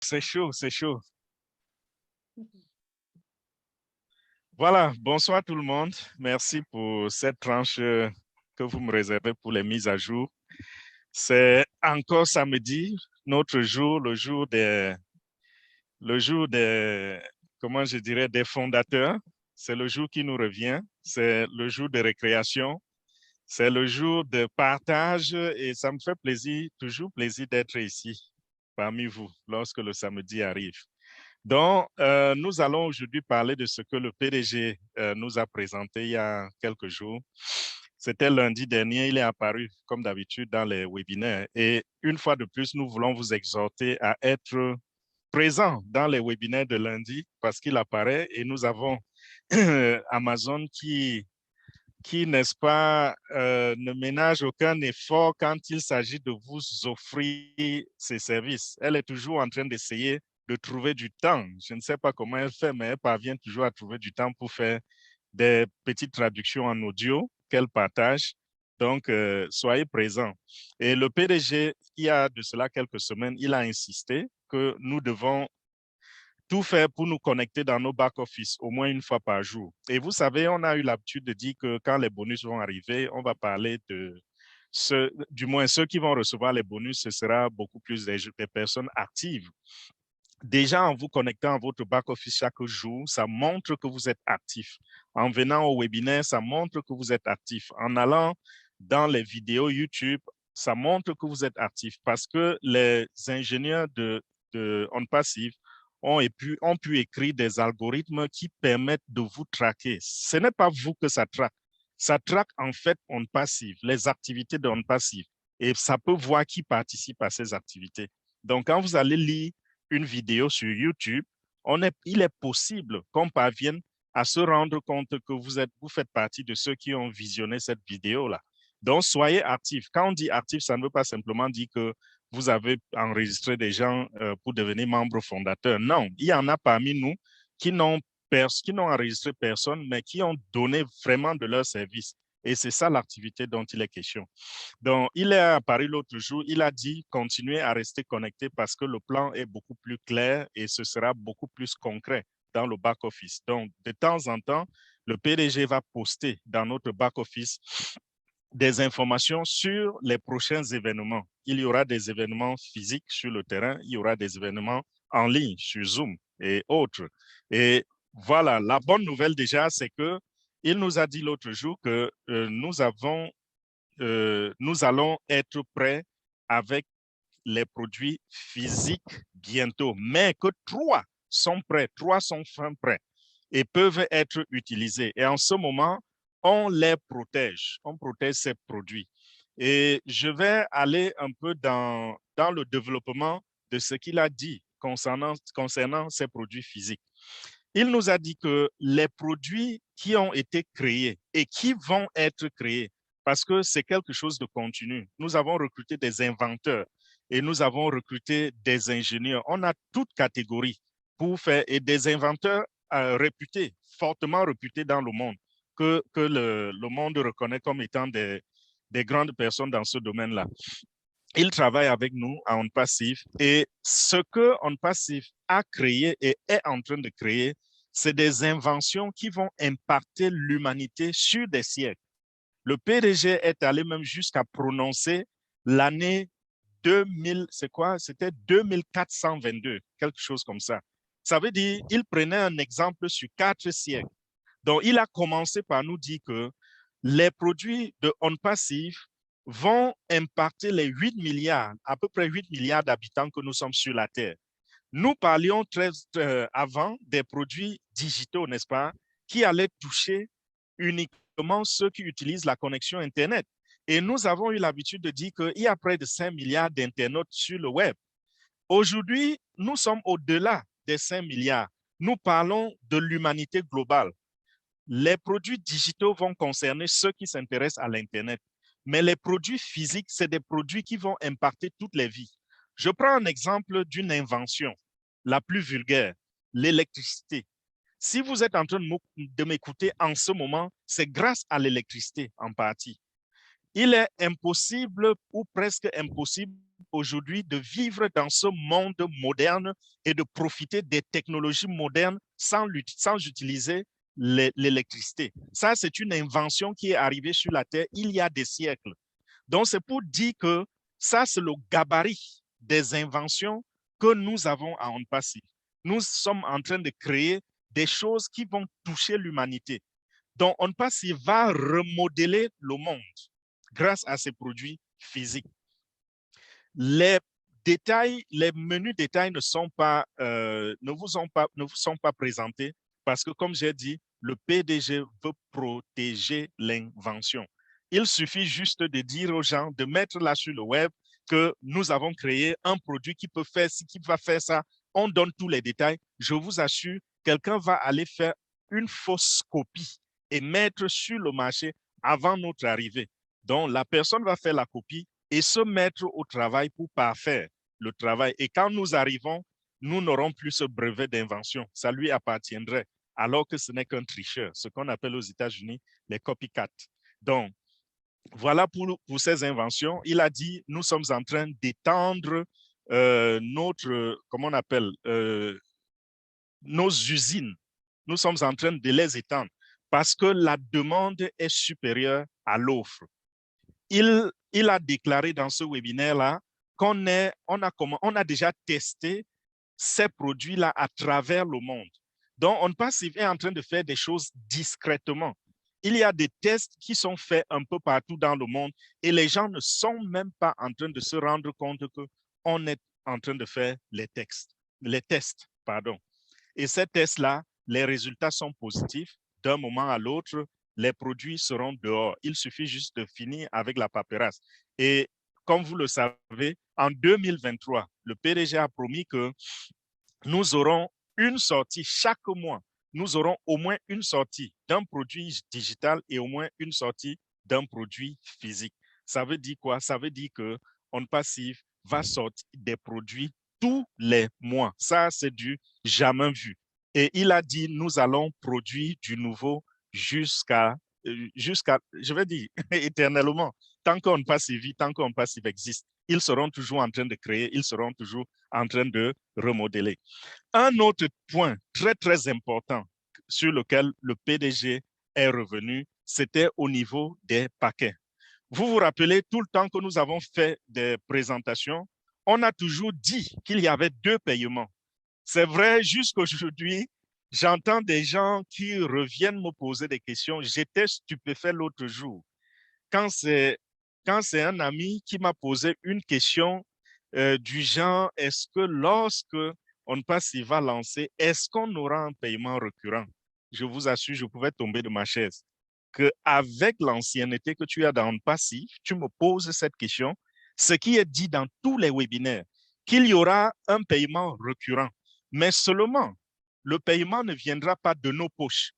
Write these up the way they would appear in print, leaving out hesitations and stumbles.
c'est chaud, c'est chaud. Voilà, bonsoir tout le monde. Merci pour cette tranche que vous me réservez pour les mises à jour. C'est encore samedi, notre jour, le jour des, comment je dirais, des fondateurs. C'est le jour qui nous revient. C'est le jour de récréation. C'est le jour de partage et ça me fait plaisir, toujours plaisir d'être ici parmi vous lorsque le samedi arrive. Donc, nous allons aujourd'hui parler de ce que le PDG nous a présenté il y a quelques jours. C'était lundi dernier, il est apparu comme d'habitude dans les webinaires. Et une fois de plus, nous voulons vous exhorter à être présent dans les webinaires de lundi parce qu'il apparaît et nous avons Amazon qui, n'est-ce pas, ne ménage aucun effort quand il s'agit de vous offrir ses services. Elle est toujours en train d'essayer de trouver du temps. Je ne sais pas comment elle fait, mais elle parvient toujours à trouver du temps pour faire des petites traductions en audio qu'elle partage. Donc, soyez présents. Et le PDG, il y a de cela quelques semaines, il a insisté que nous devons tout faire pour nous connecter dans nos back-office au moins une fois par jour. Et vous savez, on a eu l'habitude de dire que quand les bonus vont arriver, on va parler de du moins ceux qui vont recevoir les bonus, ce sera beaucoup plus des personnes actives. Déjà, en vous connectant à votre back-office chaque jour, ça montre que vous êtes actif. En venant au webinaire, ça montre que vous êtes actif. En allant dans les vidéos YouTube, ça montre que vous êtes actif parce que les ingénieurs de OnPassive ont pu écrire des algorithmes qui permettent de vous traquer. Ce n'est pas vous que ça traque. Ça traque en fait OnPassive, les activités de OnPassive. Et ça peut voir qui participe à ces activités. Donc, quand vous allez lire une vidéo sur YouTube, il est possible qu'on parvienne à se rendre compte que vous faites partie de ceux qui ont visionné cette vidéo-là. Donc, soyez actifs. Quand on dit actif, ça ne veut pas simplement dire que vous avez enregistré des gens pour devenir membre fondateur. Non, il y en a parmi nous qui n'ont enregistré personne, mais qui ont donné vraiment de leur service. Et c'est ça l'activité dont il est question. Donc, il est apparu l'autre jour, il a dit continuez à rester connecté parce que le plan est beaucoup plus clair et ce sera beaucoup plus concret dans le back-office. Donc, de temps en temps, le PDG va poster dans notre back-office des informations sur les prochains événements. Il y aura des événements physiques sur le terrain, il y aura des événements en ligne sur Zoom et autres. Et voilà, la bonne nouvelle déjà, c'est que il nous a dit l'autre jour que nous allons être prêts avec les produits physiques bientôt, mais que 3 sont prêts, 3 sont fin prêts et peuvent être utilisés. Et en ce moment, on les protège, on protège ces produits. Et je vais aller un peu dans le développement de ce qu'il a dit concernant ces produits physiques. Il nous a dit que les produits qui ont été créés et qui vont être créés, parce que c'est quelque chose de continu. Nous avons recruté des inventeurs et nous avons recruté des ingénieurs. On a toute catégorie pour faire, et des inventeurs réputés, fortement réputés dans le monde, que le monde reconnaît comme étant des grandes personnes dans ce domaine-là. Ils travaillent avec nous à OnPassive et ce que OnPassive a créé et est en train de créer, c'est des inventions qui vont impacter l'humanité sur des siècles. Le PDG est allé même jusqu'à prononcer l'année 2000, c'est quoi? C'était 2422, quelque chose comme ça. Ça veut dire qu'il prenait un exemple sur 4 siècles. Donc, il a commencé par nous dire que les produits de OnPassive vont impacter les 8 milliards, à peu près 8 milliards d'habitants que nous sommes sur la Terre. Nous parlions avant des produits digitaux, n'est-ce pas, qui allaient toucher uniquement ceux qui utilisent la connexion Internet. Et nous avons eu l'habitude de dire qu'il y a près de 5 milliards d'internautes sur le web. Aujourd'hui, nous sommes au-delà des 5 milliards. Nous parlons de l'humanité globale. Les produits digitaux vont concerner ceux qui s'intéressent à l'Internet. Mais les produits physiques, c'est des produits qui vont impacter toutes les vies. Je prends un exemple d'une invention, la plus vulgaire, l'électricité. Si vous êtes en train de m'écouter en ce moment, c'est grâce à l'électricité en partie. Il est impossible ou presque impossible aujourd'hui de vivre dans ce monde moderne et de profiter des technologies modernes sans utiliser l'électricité. Ça, c'est une invention qui est arrivée sur la Terre il y a des siècles. Donc, c'est pour dire que ça, c'est le gabarit des inventions que nous avons à ONPASSIV. Nous sommes en train de créer des choses qui vont toucher l'humanité. Donc, ONPASSIV va remodeler le monde grâce à ces produits physiques. Les détails, les menus détails ne vous sont pas présentés parce que, comme j'ai dit, le PDG veut protéger l'invention. Il suffit juste de dire aux gens, de mettre là sur le web que nous avons créé un produit qui peut faire ci, qui va faire ça. On donne tous les détails. Je vous assure, quelqu'un va aller faire une fausse copie et mettre sur le marché avant notre arrivée. Donc, la personne va faire la copie et se mettre au travail pour parfaire le travail. Et quand nous arrivons, nous n'aurons plus ce brevet d'invention. Ça lui appartiendrait, alors que ce n'est qu'un tricheur, ce qu'on appelle aux États-Unis les copycats. Donc, voilà pour ces inventions. Il a dit, nous sommes en train d'étendre comment on appelle, nos usines. Nous sommes en train de les étendre parce que la demande est supérieure à l'offre. Il a déclaré dans ce webinaire-là qu'on a déjà testé ces produits-là à travers le monde. Donc, ONPASSIV est en train de faire des choses discrètement. Il y a des tests qui sont faits un peu partout dans le monde et les gens ne sont même pas en train de se rendre compte qu'on est en train de faire les tests. Et ces tests-là, les résultats sont positifs. D'un moment à l'autre, les produits seront dehors. Il suffit juste de finir avec la paperasse. Et comme vous le savez, en 2023, le PDG a promis que nous aurons une sortie chaque mois. Nous aurons au moins une sortie d'un produit digital et au moins une sortie d'un produit physique. Ça veut dire quoi? Ça veut dire que ONPASSIV va sortir des produits tous les mois. Ça, c'est du jamais vu. Et il a dit, nous allons produire du nouveau jusqu'à, je vais dire, éternellement. Tant qu'ONPASSIV, tant qu'ONPASSIV existe, ils seront toujours en train de créer, ils seront toujours en train de remodeler. Un autre point très, très important sur lequel le PDG est revenu, c'était au niveau des paquets. Vous vous rappelez, tout le temps que nous avons fait des présentations, on a toujours dit qu'il y avait deux paiements. C'est vrai, jusqu'aujourd'hui, j'entends des gens qui reviennent me poser des questions. J'étais stupéfait l'autre jour. Quand c'est un ami qui m'a posé une question du genre, est-ce que lorsque ONPASSIV va lancer, est-ce qu'on aura un paiement récurrent? Je vous assure, je pouvais tomber de ma chaise. Qu'avec l'ancienneté que tu as dans ONPASSIV, tu me poses cette question, ce qui est dit dans tous les webinaires, qu'il y aura un paiement récurrent, mais seulement le paiement ne viendra pas de nos poches.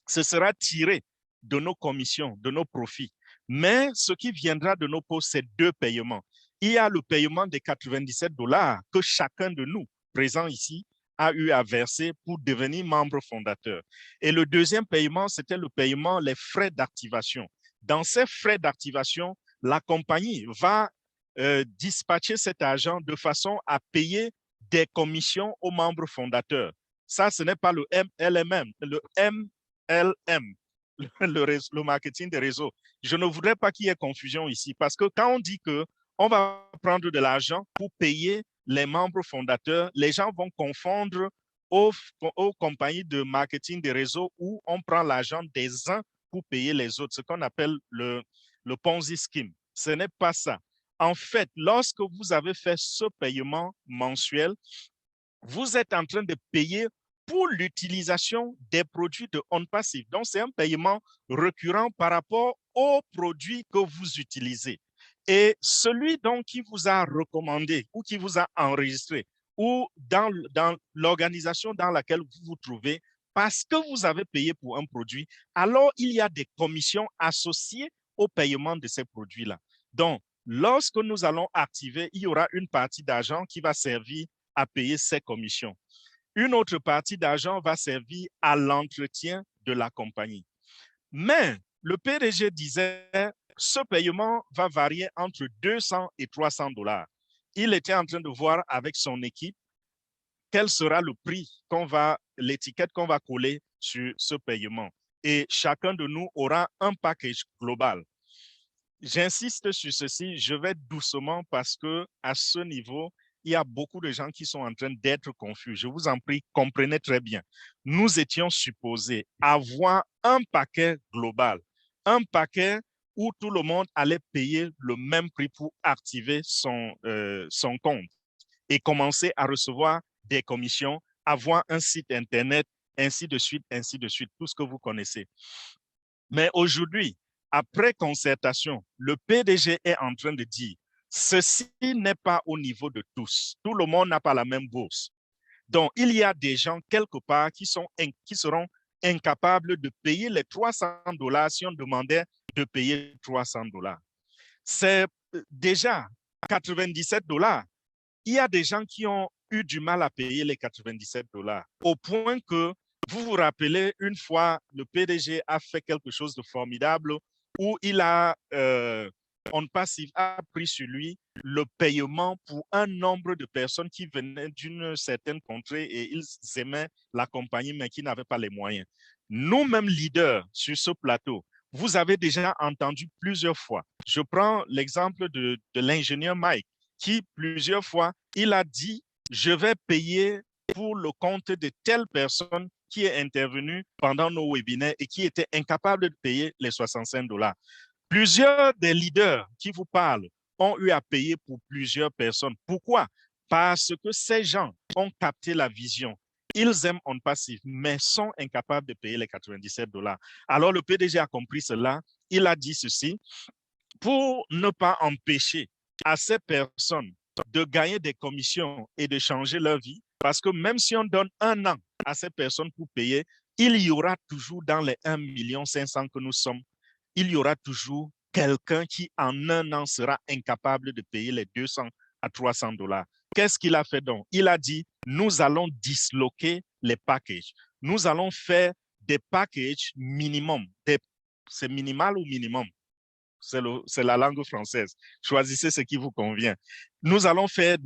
Ce sera tiré de nos commissions, de nos profits. Mais ce qui viendra de nos poches, c'est deux paiements. Il y a le paiement des 97 $ que chacun de nous, présents ici, a eu à verser pour devenir membre fondateur. Et le deuxième paiement, c'était le paiement, les frais d'activation. Dans ces frais d'activation, la compagnie va dispatcher cet argent de façon à payer des commissions aux membres fondateurs. Ça, ce n'est pas le MLM, le MLM, le marketing des réseaux. Je ne voudrais pas qu'il y ait confusion ici parce que quand on dit qu'on va prendre de l'argent pour payer les membres fondateurs, les gens vont confondre aux compagnies de marketing des réseaux où on prend l'argent des uns pour payer les autres, ce qu'on appelle le Ponzi scheme. Ce n'est pas ça. En fait, lorsque vous avez fait ce paiement mensuel, vous êtes en train de payer pour l'utilisation des produits de ONPASSIV. Donc, c'est un paiement récurrent par rapport aux produits que vous utilisez. Et celui donc qui vous a recommandé ou qui vous a enregistré ou dans l'organisation dans laquelle vous vous trouvez, parce que vous avez payé pour un produit, alors il y a des commissions associées au paiement de ces produits-là. Donc, lorsque nous allons activer, il y aura une partie d'argent qui va servir à payer ces commissions. Une autre partie d'argent va servir à l'entretien de la compagnie. Mais le PDG disait, ce paiement va varier entre 200 et 300 $. il était en train de voir avec son équipe quel sera le prix l'étiquette qu'on va coller sur ce paiement. Et chacun de nous aura un package global. J'insiste sur ceci, je vais doucement parce que à ce niveau, il y a beaucoup de gens qui sont en train d'être confus. Je vous en prie, comprenez très bien. Nous étions supposés avoir un paquet global, un paquet où tout le monde allait payer le même prix pour activer son compte et commencer à recevoir des commissions, avoir un site Internet, ainsi de suite, tout ce que vous connaissez. Mais aujourd'hui, après concertation, le PDG est en train de dire, ceci n'est pas au niveau de tous. Tout le monde n'a pas la même bourse. Donc, il y a des gens quelque part qui seront incapables de payer les $300 si on demandait de payer $300. C'est déjà $97. Il y a des gens qui ont eu du mal à payer les $97, au point que vous vous rappelez, une fois, le PDG a fait quelque chose de formidable où il a, On Passive a pris sur lui le paiement pour un nombre de personnes qui venaient d'une certaine contrée et ils aimaient la compagnie, mais qui n'avaient pas les moyens. Nous-mêmes leaders sur ce plateau, vous avez déjà entendu plusieurs fois. Je prends l'exemple de l'ingénieur Mike, qui plusieurs fois, il a dit, je vais payer pour le compte de telle personne qui est intervenue pendant nos webinaires et qui était incapable de payer les $65. Plusieurs des leaders qui vous parlent ont eu à payer pour plusieurs personnes. Pourquoi? Parce que ces gens ont capté la vision. Ils aiment On Passive, mais sont incapables de payer les $97. Alors le PDG a compris cela. Il a dit ceci, pour ne pas empêcher à ces personnes de gagner des commissions et de changer leur vie, parce que même si on donne un an à ces personnes pour payer, il y aura toujours dans les 1,5 million que nous sommes, il y aura toujours quelqu'un qui en un an sera incapable de payer les $200 à $300. Qu'est-ce qu'il a fait donc? Il a dit, nous allons disloquer les packages. Nous allons faire des packages minimum. C'est minimal ou minimum? C'est la langue française. Choisissez ce qui vous convient. Nous allons faire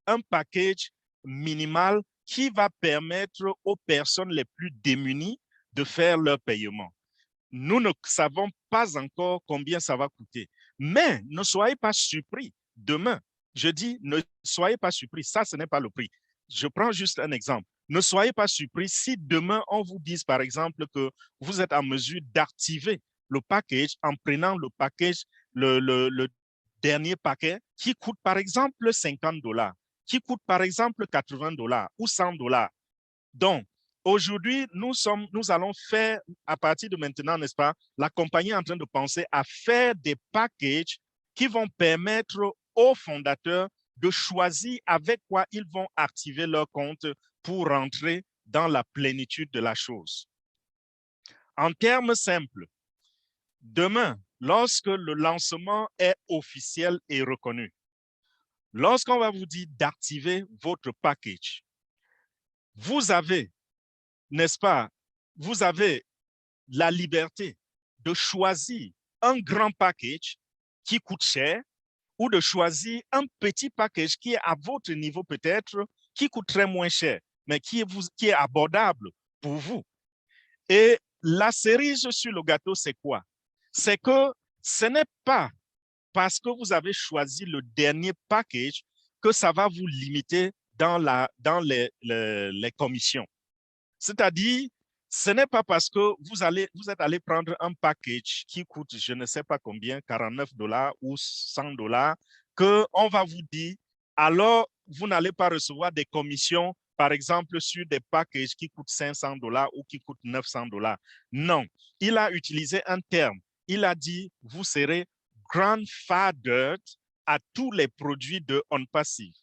un package minimal qui va permettre aux personnes les plus démunies de faire leur paiement. Nous ne savons pas encore combien ça va coûter. Mais ne soyez pas surpris. Demain, je dis, ne soyez pas surpris. Ça, ce n'est pas le prix. Je prends juste un exemple. Ne soyez pas surpris si demain, on vous dise, par exemple, que vous êtes en mesure d'activer le package en prenant le package, le dernier paquet qui coûte, par exemple, $50, qui coûte, par exemple, $80 ou $100. Donc, aujourd'hui, nous allons faire, à partir de maintenant, n'est-ce pas, la compagnie est en train de penser à faire des packages qui vont permettre aux fondateurs de choisir avec quoi ils vont activer leur compte pour rentrer dans la plénitude de la chose. En termes simples, demain, lorsque le lancement est officiel et reconnu, lorsqu'on va vous dire d'activer votre package, vous avez, n'est-ce pas, vous avez la liberté de choisir un grand package qui coûte cher ou de choisir un petit package qui est à votre niveau peut-être, qui coûterait moins cher, mais qui est abordable pour vous. Et la cerise sur le gâteau, c'est quoi? C'est que ce n'est pas parce que vous avez choisi le dernier package que ça va vous limiter dans les commissions. C'est-à-dire, ce n'est pas parce que vous êtes allé prendre un package qui coûte je ne sais pas combien, $49 ou $100, qu'on va vous dire, alors vous n'allez pas recevoir des commissions, par exemple, sur des packages qui coûtent $500 ou qui coûtent $900. Non, il a utilisé un terme. Il a dit, vous serez grandfathered à tous les produits de On Passive.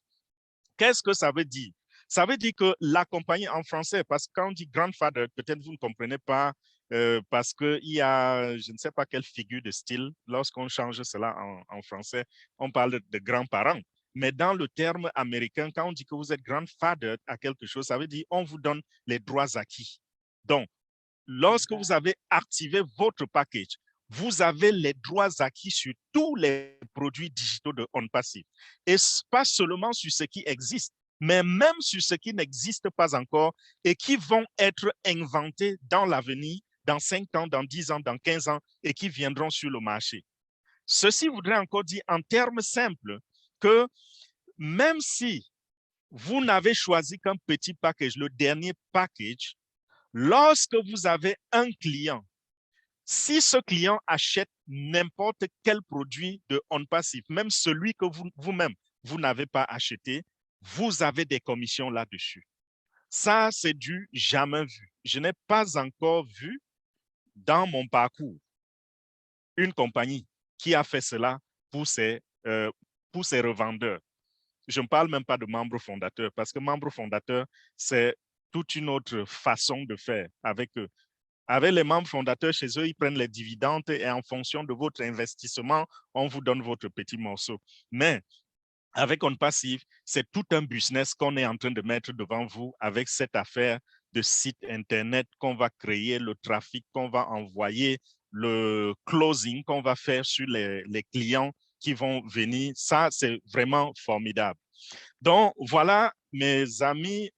Qu'est-ce que ça veut dire? Ça veut dire que la compagnie en français, parce que quand on dit grandfather, peut-être vous ne comprenez pas parce qu'il y a, je ne sais pas quelle figure de style, lorsqu'on change cela en français, on parle de grands-parents. Mais dans le terme américain, quand on dit que vous êtes grandfather à quelque chose, ça veut dire on vous donne les droits acquis. Donc, lorsque vous avez activé votre package, vous avez les droits acquis sur tous les produits digitaux de OnPassive. Et pas seulement sur ce qui existe, mais même sur ce qui n'existe pas encore et qui vont être inventés dans l'avenir, dans 5 ans, dans 10 ans, dans 15 ans, et qui viendront sur le marché. Ceci voudrait encore dire en termes simples que même si vous n'avez choisi qu'un petit package, le dernier package, lorsque vous avez un client, si ce client achète n'importe quel produit de OnPassive, même celui que vous-même, vous n'avez pas acheté, vous avez des commissions là-dessus. Ça, c'est du jamais vu. Je n'ai pas encore vu dans mon parcours une compagnie qui a fait cela pour ses revendeurs. Je ne parle même pas de membres fondateurs parce que membres fondateurs, c'est toute une autre façon de faire avec eux. Avec les membres fondateurs, chez eux, ils prennent les dividendes et en fonction de votre investissement, on vous donne votre petit morceau. Mais avec OnPassive, c'est tout un business qu'on est en train de mettre devant vous avec cette affaire de site Internet qu'on va créer, le trafic qu'on va envoyer, le closing qu'on va faire sur les clients qui vont venir. Ça, c'est vraiment formidable. Donc, voilà, mes amis,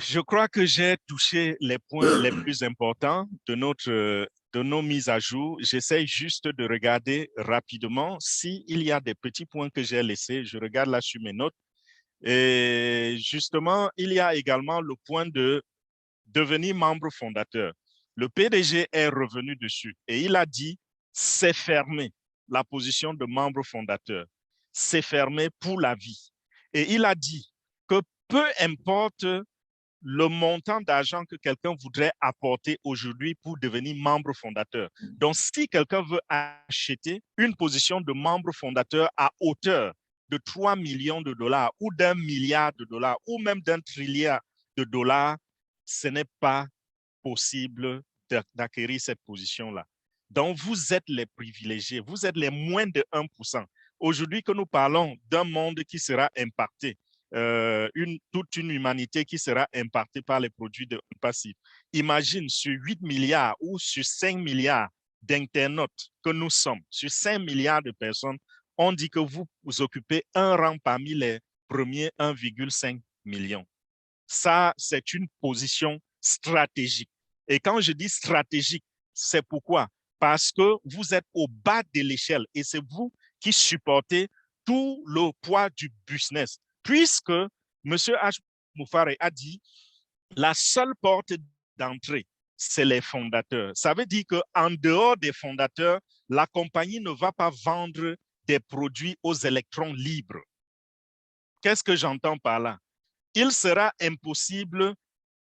je crois que j'ai touché les points les plus importants de nos mises à jour. J'essaie juste de regarder rapidement s'il y a des petits points que j'ai laissés. Je regarde là sur mes notes. Et justement, il y a également le point de devenir membre fondateur. Le PDG est revenu dessus et il a dit, c'est fermé, la position de membre fondateur. C'est fermé pour la vie. Et il a dit que peu importe le montant d'argent que quelqu'un voudrait apporter aujourd'hui pour devenir membre fondateur. Donc, si quelqu'un veut acheter une position de membre fondateur à hauteur de 3 millions de dollars ou d'1 milliard de dollars ou même d'1 trilliard de dollars, ce n'est pas possible d'acquérir cette position-là. Donc, vous êtes les privilégiés, vous êtes les moins de 1%. Aujourd'hui que nous parlons d'un monde qui sera impacté, toute une humanité qui sera impactée par les produits de OnPassive. Imagine sur 8 milliards ou sur 5 milliards d'internautes que nous sommes, sur 5 milliards de personnes, on dit que vous occupez un rang parmi les premiers 1,5 million. Ça, c'est une position stratégique. Et quand je dis stratégique, c'est pourquoi? Parce que vous êtes au bas de l'échelle et c'est vous qui supportez tout le poids du business. Puisque M. H. Moufare a dit la seule porte d'entrée, c'est les fondateurs. Ça veut dire qu'en dehors des fondateurs, la compagnie ne va pas vendre des produits aux électrons libres. Qu'est-ce que j'entends par là? Il sera impossible,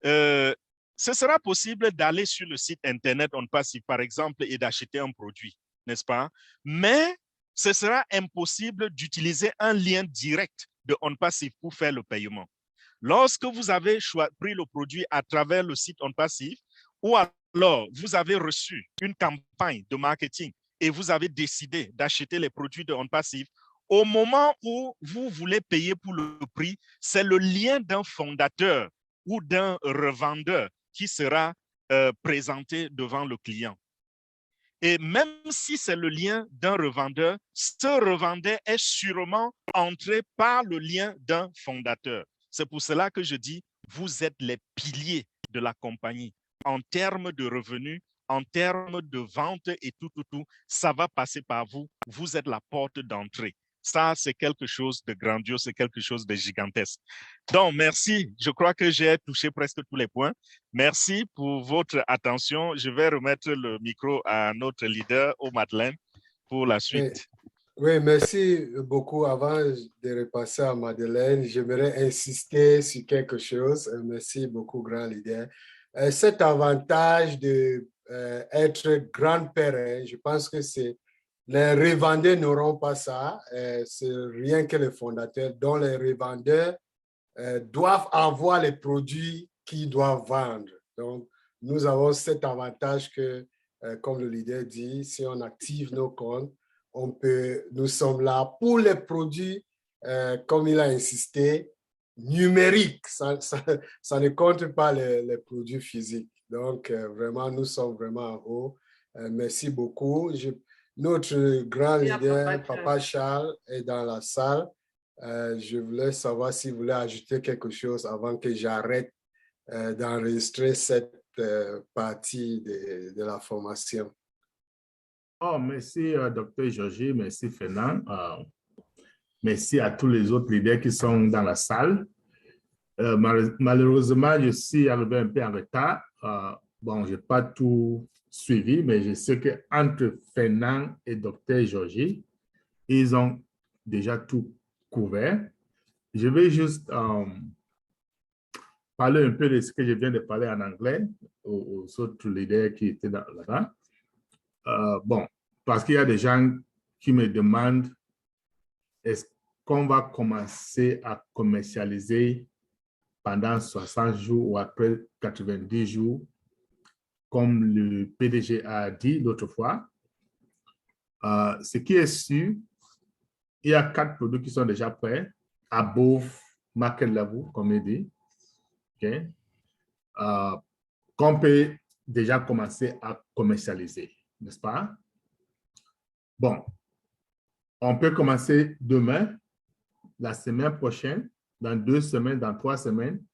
ce sera possible d'aller sur le site Internet OnPassive, par exemple, et d'acheter un produit, n'est-ce pas? Mais ce sera impossible d'utiliser un lien direct de OnPassive pour faire le paiement. Lorsque vous avez pris le produit à travers le site OnPassive, ou alors vous avez reçu une campagne de marketing et vous avez décidé d'acheter les produits de OnPassive, au moment où vous voulez payer pour le prix, c'est le lien d'un fondateur ou d'un revendeur qui sera présenté devant le client. Et même si c'est le lien d'un revendeur, ce revendeur est sûrement entré par le lien d'un fondateur. C'est pour cela que je dis, vous êtes les piliers de la compagnie. En termes de revenus, en termes de vente et tout, ça va passer par vous. Vous êtes la porte d'entrée. Ça, c'est quelque chose de grandiose, c'est quelque chose de gigantesque. Donc, merci. Je crois que j'ai touché presque tous les points. Merci pour votre attention. Je vais remettre le micro à notre leader, Madeleine, pour la suite. Oui, merci beaucoup. Avant de repasser à Madeleine, j'aimerais insister sur quelque chose. Merci beaucoup, grand leader. Cet avantage d'être grand-père, je pense que les revendeurs n'auront pas ça. C'est rien que les fondateurs, dont les revendeurs doivent avoir les produits qu'ils doivent vendre. Donc, nous avons cet avantage que, comme le leader dit, si on active nos comptes, nous sommes là pour les produits, comme il a insisté, numérique. Ça ne compte pas les produits physiques. Donc, vraiment, nous sommes vraiment en haut. Merci beaucoup. Notre grand leader, Papa Charles, est dans la salle. Je voulais savoir s'il voulait ajouter quelque chose avant que j'arrête d'enregistrer cette partie de la formation. Oh, merci, Dr. Georgie, merci, Fernand. Merci à tous les autres leaders qui sont dans la salle. Malheureusement, je suis arrivé un peu en retard. Bon, je n'ai pas tout suivi, mais je sais qu'entre Fernand et Dr. Georgie, ils ont déjà tout couvert. Je vais juste parler un peu de ce que je viens de parler en anglais aux autres leaders qui étaient là-bas. Bon, parce qu'il y a des gens qui me demandent est-ce qu'on va commencer à commercialiser pendant 60 jours ou après 90 jours, comme le PDG a dit l'autre fois. Ce qui est sûr, il y a 4 produits qui sont déjà prêts, above market level, comme il dit, okay? Qu'on peut déjà commencer à commercialiser, n'est-ce pas? Bon, on peut commencer demain, la semaine prochaine, dans 2 semaines, dans 3 semaines,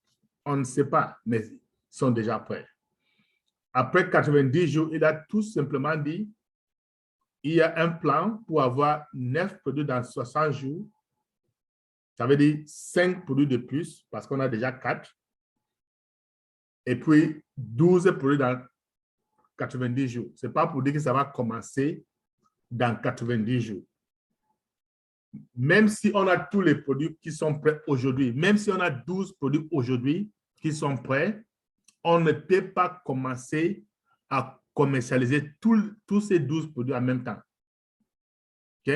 on ne sait pas, mais ils sont déjà prêts. Après 90 jours, il a tout simplement dit, il y a un plan pour avoir 9 produits dans 60 jours. Ça veut dire 5 produits de plus, parce qu'on a déjà 4. Et puis 12 produits dans 90 jours. Ce n'est pas pour dire que ça va commencer dans 90 jours. Même si on a tous les produits qui sont prêts aujourd'hui, même si on a 12 produits aujourd'hui qui sont prêts, on ne peut pas commencer à commercialiser tous ces 12 produits en même temps. OK?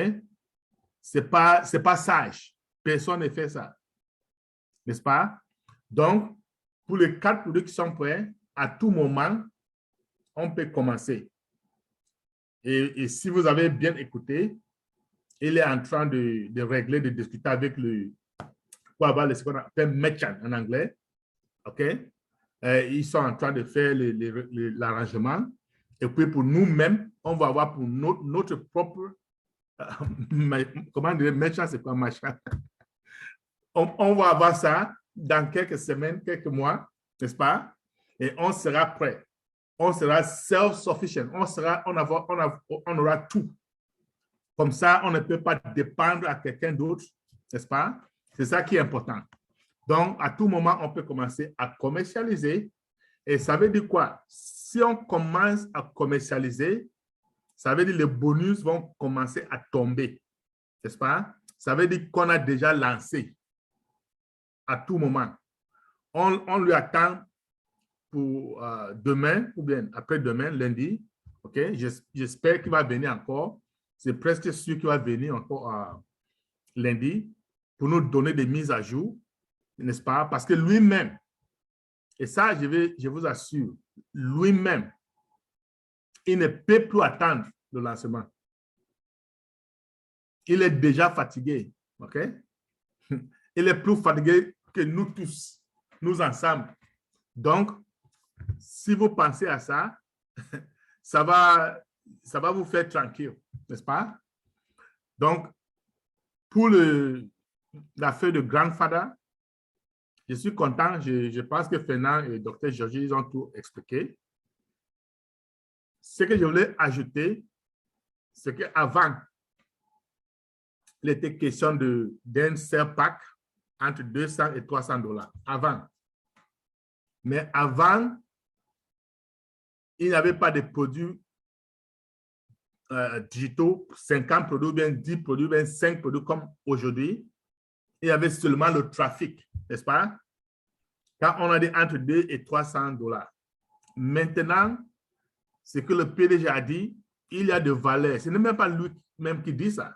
Ce n'est pas sage. Personne ne fait ça. N'est-ce pas? Donc, pour les 4 produits qui sont prêts, à tout moment, on peut commencer. Et si vous avez bien écouté, il est en train de régler, de discuter avec pour avoir ce qu'on appelle merchant en anglais. OK? Ils sont en train de faire l'arrangement. Et puis, pour nous-mêmes, on va avoir pour notre propre, comment dire, merchant, c'est quoi machin? On va avoir ça dans quelques semaines, quelques mois, n'est-ce pas? Et on sera prêt. On sera self-sufficient. On aura tout. Comme ça, on ne peut pas dépendre à quelqu'un d'autre, n'est-ce pas? C'est ça qui est important. Donc, à tout moment, on peut commencer à commercialiser. Et ça veut dire quoi? Si on commence à commercialiser, ça veut dire que les bonus vont commencer à tomber, n'est-ce pas? Ça veut dire qu'on a déjà lancé à tout moment. On lui attend pour demain, ou bien après-demain, lundi. OK? J'espère qu'il va venir encore. C'est presque sûr qu'il va venir encore lundi pour nous donner des mises à jour, n'est-ce pas? Parce que lui-même, et ça, je vous assure, lui-même, il ne peut plus attendre le lancement. Il est déjà fatigué, OK? Il est plus fatigué que nous tous, nous ensemble. Donc, si vous pensez à ça, ça va vous faire tranquille, n'est-ce pas? Donc, pour l'affaire de Grandfather, je suis content. Je pense que Fernand et Dr. Georgie, ils ont tout expliqué. Ce que je voulais ajouter, c'est qu'avant, il était question d'un sale pack entre 200 et 300 $. Avant. Mais avant, il n'y avait pas de produits digitaux, 50 produits, bien 10 produits, bien 5 produits comme aujourd'hui. Il y avait seulement le trafic, n'est-ce pas? Quand on a dit entre 2 et 300 $. Maintenant, ce que le PDG a dit, il y a de valeur. Ce n'est même pas lui-même qui dit ça.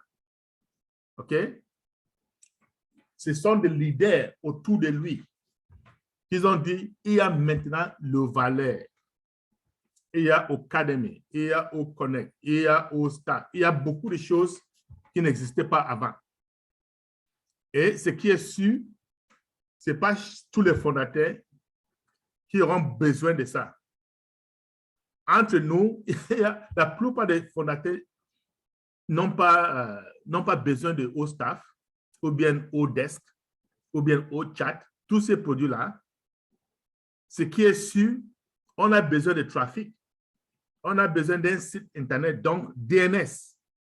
OK? Ce sont des leaders autour de lui qui ont dit, il y a maintenant le valeur. Il y a Academy, il y a au Connect, il y a au Star. Il y a beaucoup de choses qui n'existaient pas avant. Et ce qui est sûr, ce n'est pas tous les fondateurs qui auront besoin de ça. Entre nous, la plupart des fondateurs n'ont pas besoin de haut staff, ou bien haut desk, ou bien haut chat. Tous ces produits-là, ce qui est sûr, on a besoin de trafic. On a besoin d'un site Internet, donc DNS,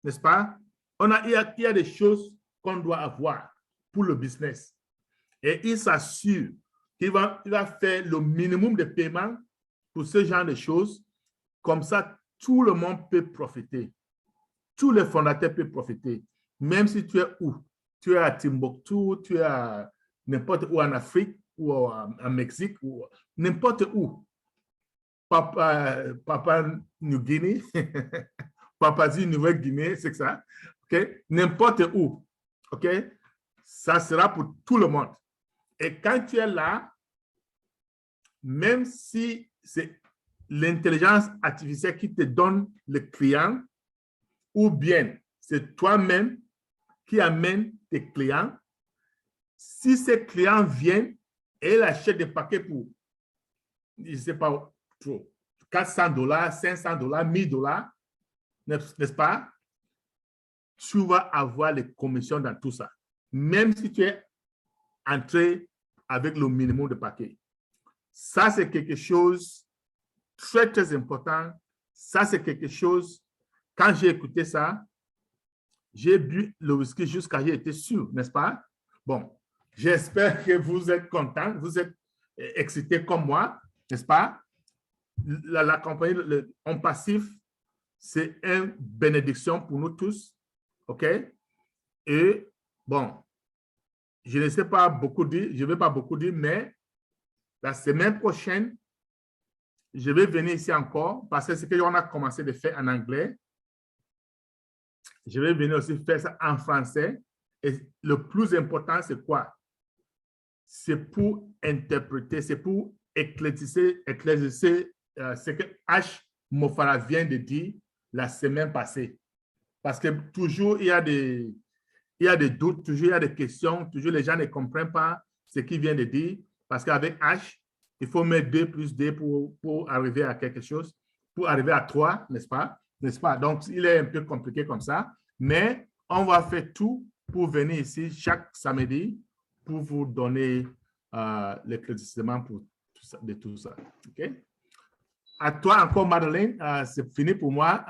n'est-ce pas? Il y a des choses qu'on doit avoir pour le business. Et il s'assure qu'il va faire le minimum de paiement pour ce genre de choses. Comme ça, tout le monde peut profiter. Tous les fondateurs peuvent profiter. Même si tu es où? Tu es à Timbuktu, tu es à n'importe où en Afrique, ou en Mexique, ou n'importe où. Papua New Guinea, Papouasie Nouvelle-Guinée, c'est ça. Okay? N'importe où. OK? Ça sera pour tout le monde. Et quand tu es là, même si c'est l'intelligence artificielle qui te donne le client, ou bien c'est toi-même qui amène tes clients, si ces clients viennent et ils achètent des paquets pour, je ne sais pas, trop, $400, $500, $1000, n'est-ce pas? Tu vas avoir les commissions dans tout ça. Même si tu es entré avec le minimum de paquets. Ça, c'est quelque chose très, très important. Ça, c'est quelque chose, quand j'ai écouté ça, j'ai bu le whisky jusqu'à j'ai été sûr, n'est-ce pas? Bon, j'espère que vous êtes contents, vous êtes excités comme moi, n'est-ce pas? La compagnie en passif, c'est une bénédiction pour nous tous, OK? Et bon, je ne sais pas beaucoup dire, je ne vais pas beaucoup dire, mais la semaine prochaine, je vais venir ici encore parce que c'est ce qu'on a commencé de faire en anglais. Je vais venir aussi faire ça en français. Et le plus important, c'est quoi? C'est pour interpréter, c'est pour éclaircir ce que H. Mofara vient de dire la semaine passée. Parce que toujours, il y a des doutes, toujours, il y a des questions, toujours, les gens ne comprennent pas ce qu'il vient de dire. Parce qu'avec H, il faut mettre 2 plus 2 pour arriver à quelque chose, pour arriver à 3, n'est-ce pas? N'est-ce pas? Donc, il est un peu compliqué comme ça, mais on va faire tout pour venir ici chaque samedi pour vous donner l'éclaircissement pour tout ça. OK? À toi encore, Madeleine, c'est fini pour moi.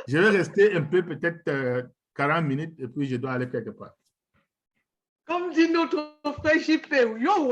Je vais rester un peu, peut-être 40 minutes, et puis je dois aller quelque part. Comme dit notre frère JP, yo,